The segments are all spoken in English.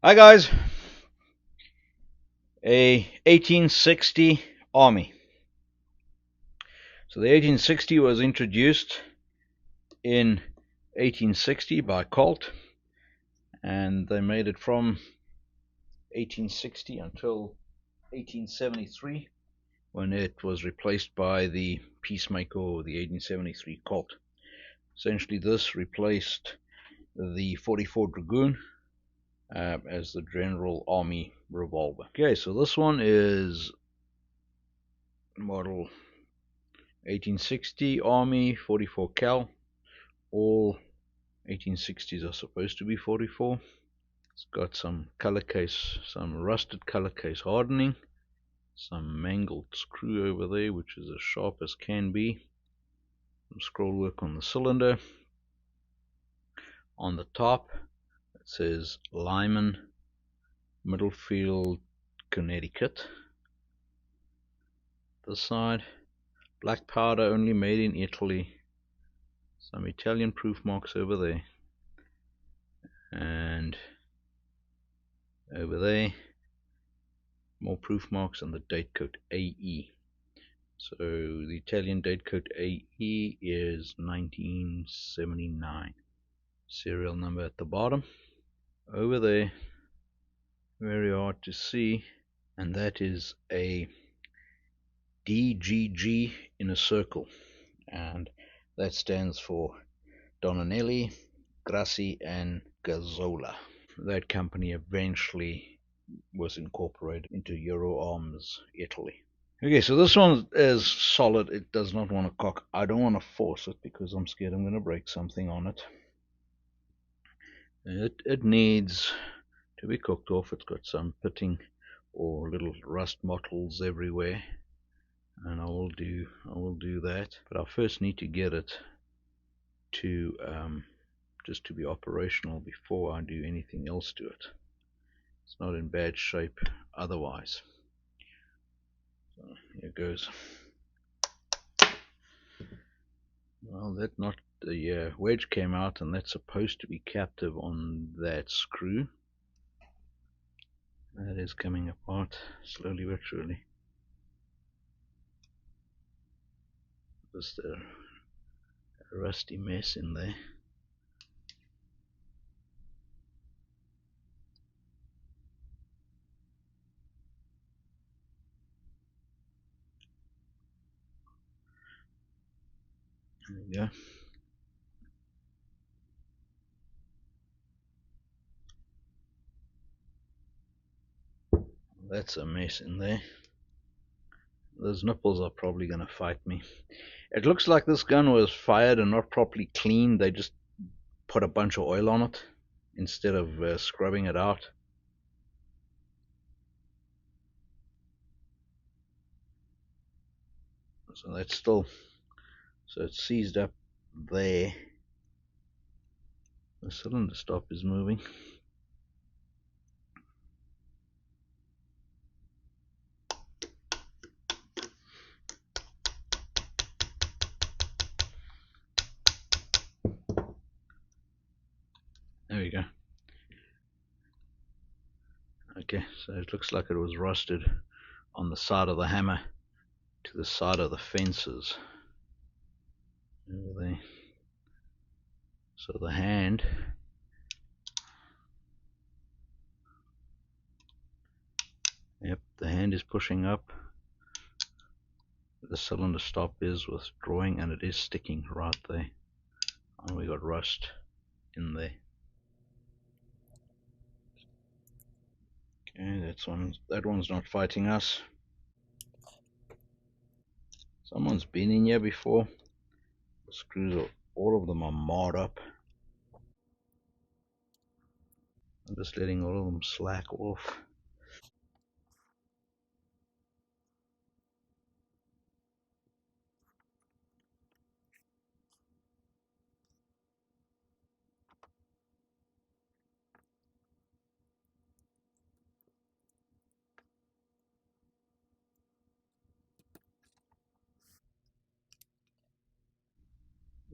Hi guys, a 1860 Army. So the 1860 was introduced in 1860 by Colt, and they made it from 1860 until 1873, when it was replaced by the Peacemaker, or the 1873 Colt. Essentially this replaced the 44 Dragoon as the General Army revolver. Okay, so this one is model 1860 Army 44 cal. All 1860s are supposed to be 44. It's got some color case, some rusted color case hardening, some mangled screw over there which is as sharp as can be, some scroll work on the cylinder. On the top it says Lyman, Middlefield, Connecticut. This side, black powder, only made in Italy. Some Italian proof marks over there, and over there more proof marks, and the date code AE. So the Italian date code AE is 1979. Serial number at the bottom. Over there, very hard to see, and that is a DGG in a circle, and that stands for Donanelli, Grassi and Gazzola. That company eventually was incorporated into Euroarms Italy. Okay, so this one is solid. It does not want to cock. I don't want to force it because I'm scared I'm going to break something on it. It needs to be cooked off. It's got some pitting or little rust mottles everywhere, and I will do that. But I first need to get it to just to be operational before I do anything else to it. It's not in bad shape otherwise. So here goes. Well, that not the wedge came out, and that's supposed to be captive on that screw. That is coming apart slowly but surely. Just a rusty mess in there. There we go. That's a mess in there. Those nipples are probably going to fight me. It looks like this gun was fired and not properly cleaned. They just put a bunch of oil on it instead of scrubbing it out. So that's still, so it's seized up there. The cylinder stop is moving. There we go. Okay, so it looks like it was rusted on the side of the hammer to the side of the fences over there. So the hand, yep, the hand is pushing up. The cylinder stop is withdrawing, and it is sticking right there. And we got rust in there. Okay, that one's not fighting us. Someone's been in here before. The screws are, all of them are marred up. I'm just letting all of them slack off.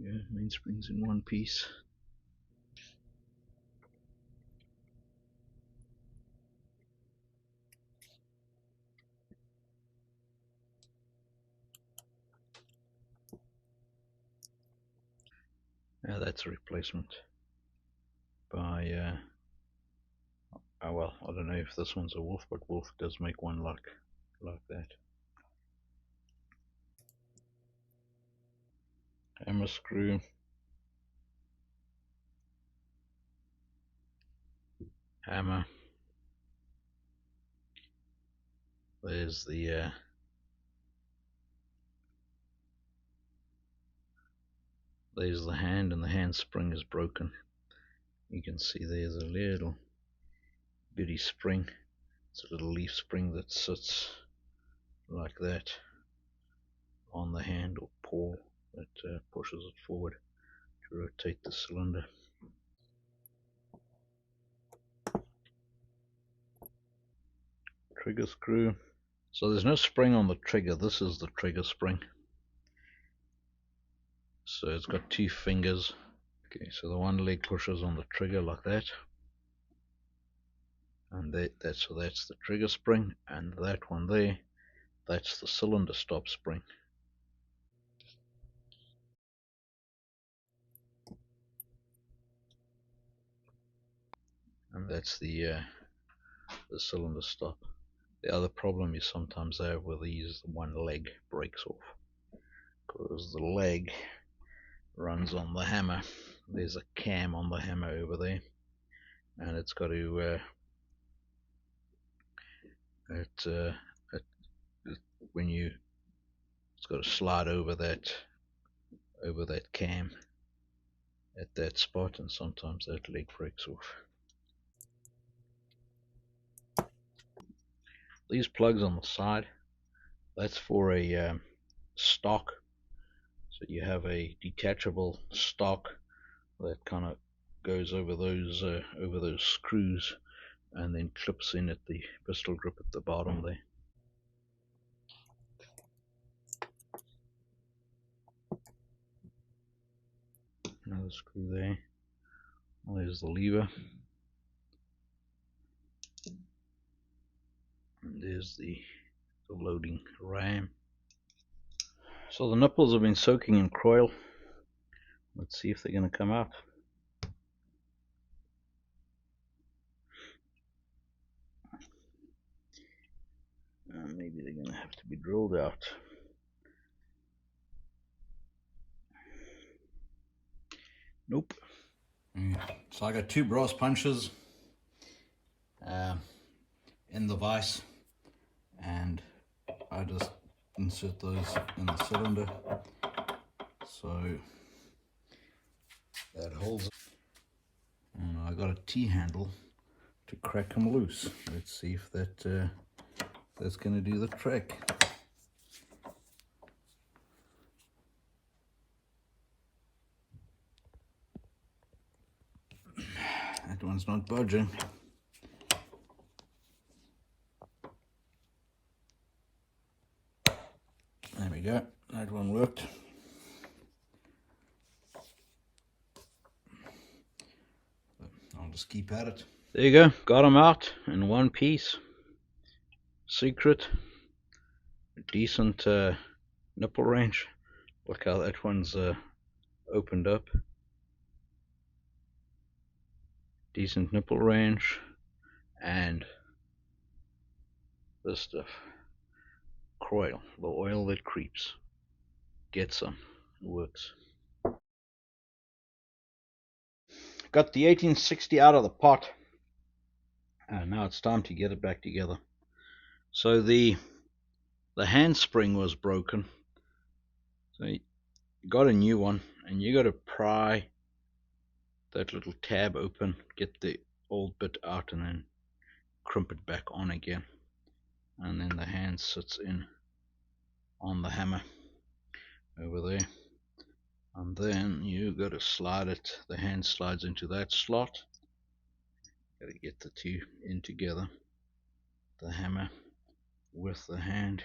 Yeah, mainspring's in one piece. That's a replacement by oh well, I don't know if this one's a Wolf, but Wolf does make one like that. Hammer screw, hammer. There's the hand, and the hand spring is broken. You can see there's a little bitty spring. It's a little leaf spring that sits like that on the hand or paw that pushes it forward to rotate the cylinder. Trigger screw. So there's no spring on the trigger. This is the trigger spring. So it's got two fingers. Okay, so the one leg pushes on the trigger like that, and that's the trigger spring, and that one there, that's the cylinder stop spring. And that's the cylinder stop. The other problem you sometimes have with these, one leg breaks off, because the leg runs on the hammer. There's a cam on the hammer over there, and it's got to it's got to slide over that cam at that spot, and sometimes that leg breaks off. These plugs on the side, that's for a stock. So you have a detachable stock that kind of goes over those screws and then clips in at the pistol grip at the bottom there. Another screw there. There's the lever. And there's the loading ram. So the nipples have been soaking in Croil. Let's see if they're going to come out. Maybe they're going to have to be drilled out. Nope. So I got two brass punches in the vise, and I just insert those in the cylinder, so that holds it. And I got a T-handle to crack them loose. Let's see if that's going to do the trick. That one's not budging. There we go, that one worked. I'll just keep at it. There you go, got them out in one piece. Secret, decent nipple range. Look how that one's opened up. Decent nipple range, and this stuff. Croil, the oil that creeps. Get some, it works. Got the 1860 out of the pot, and now it's time to get it back together. So the handspring was broken, so you got a new one, and you got to pry that little tab open, get the old bit out, and then crimp it back on again, and then the hand sits in on the hammer over there, and then you got to slide it. The hand slides into that slot. Got to get the two in together, the hammer with the hand.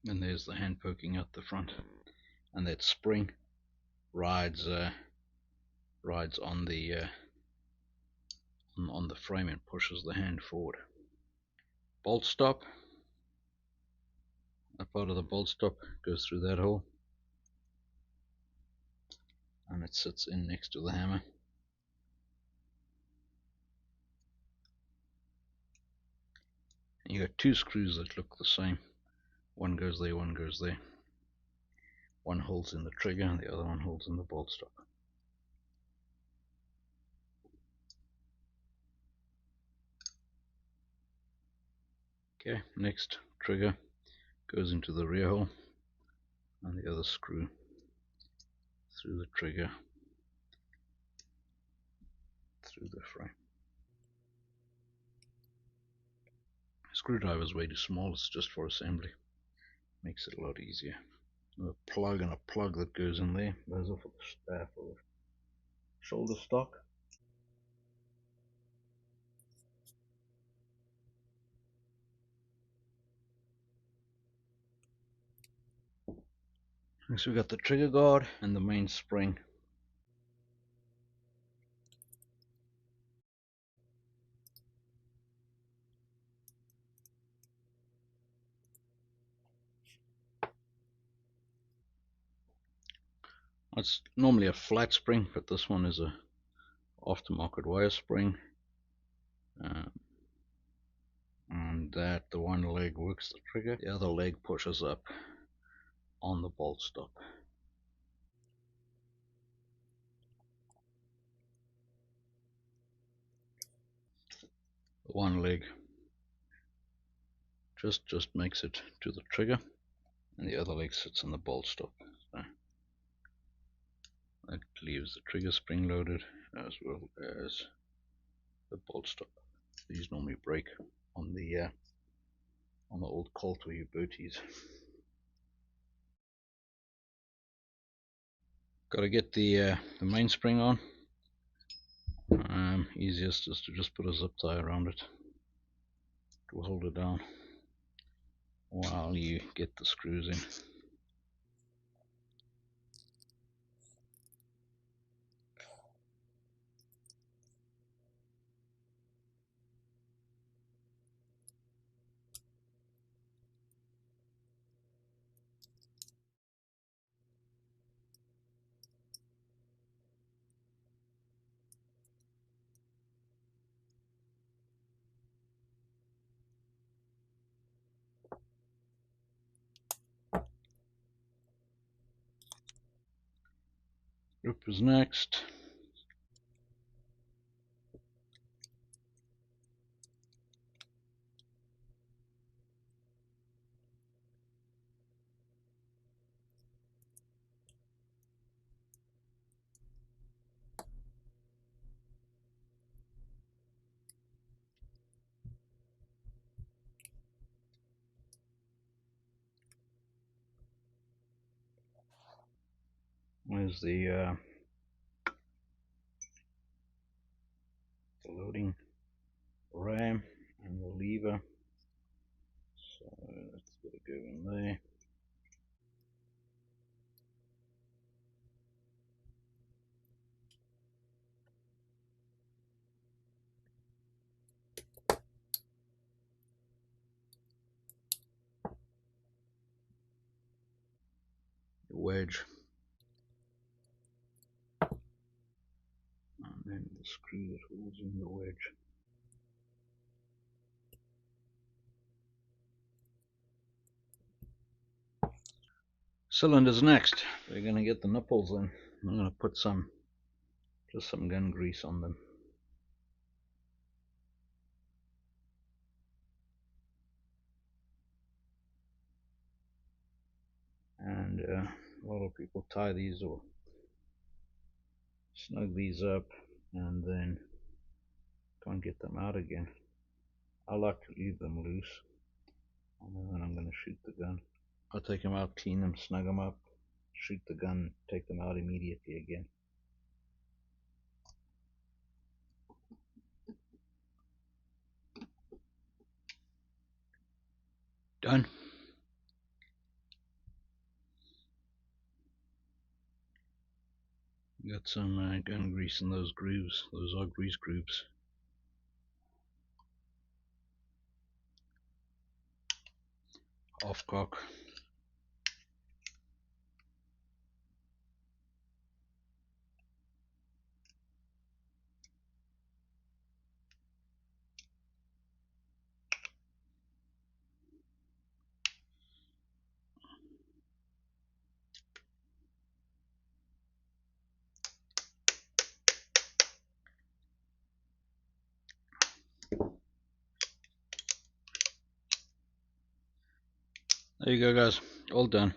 And there's the hand poking out the front, and that spring rides on the frame and pushes the hand forward. Bolt stop. A part of the bolt stop goes through that hole, and it sits in next to the hammer. And you got two screws that look the same. One goes there, one goes there. One holds in the trigger and the other one holds in the bolt stop. Okay, next trigger goes into the rear hole, and the other screw through the trigger through the frame. Screwdriver is way too small, it's just for assembly. Makes it a lot easier. A plug and a plug that goes in there. Those are for the shoulder stock. Next we got the trigger guard and the main spring. It's normally a flat spring, but this one is a aftermarket wire spring. And that the one leg works the trigger, the other leg pushes up on the bolt stop. The one leg just makes it to the trigger, and the other leg sits on the bolt stop. So that leaves the trigger spring loaded as well as the bolt stop. These normally break on the old Colt or U-booties. Got to get the mainspring on. Easiest is to just put a zip tie around it to hold it down while you get the screws in. Grip is next. There's the loading ram and the lever. So that's got to go in there. The wedge. And then the screw that holds in the wedge. Cylinders next. We're going to get the nipples in. I'm going to put just some gun grease on them. And a lot of people tie these or snug these up and then can't get them out again. I like to leave them loose, and then I'm going to shoot the gun. I'll take them out, clean them, snug them up, shoot the gun, take them out immediately again. Done. get some gun grease in those grooves. Those are grease grooves. Off cock. There you go, guys, all done.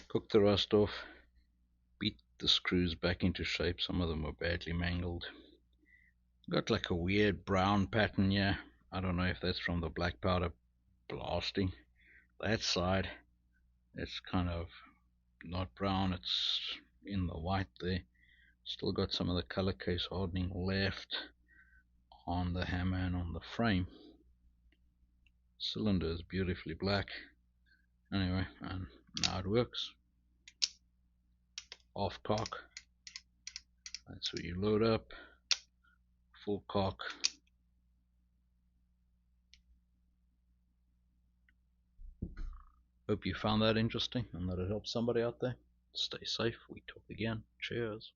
Cook the rust off, beat the screws back into shape. Some of them were badly mangled. Got like a weird brown pattern here. I don't know if that's from the black powder blasting. That side, it's kind of not brown, it's in the white there. Still got some of the color case hardening left on the hammer and on the frame. Cylinder is beautifully black. Anyway, and now it works. Off cock, that's where you load up. Full cock. Hope you found that interesting and that it helped somebody out there. Stay safe. We talk again. Cheers.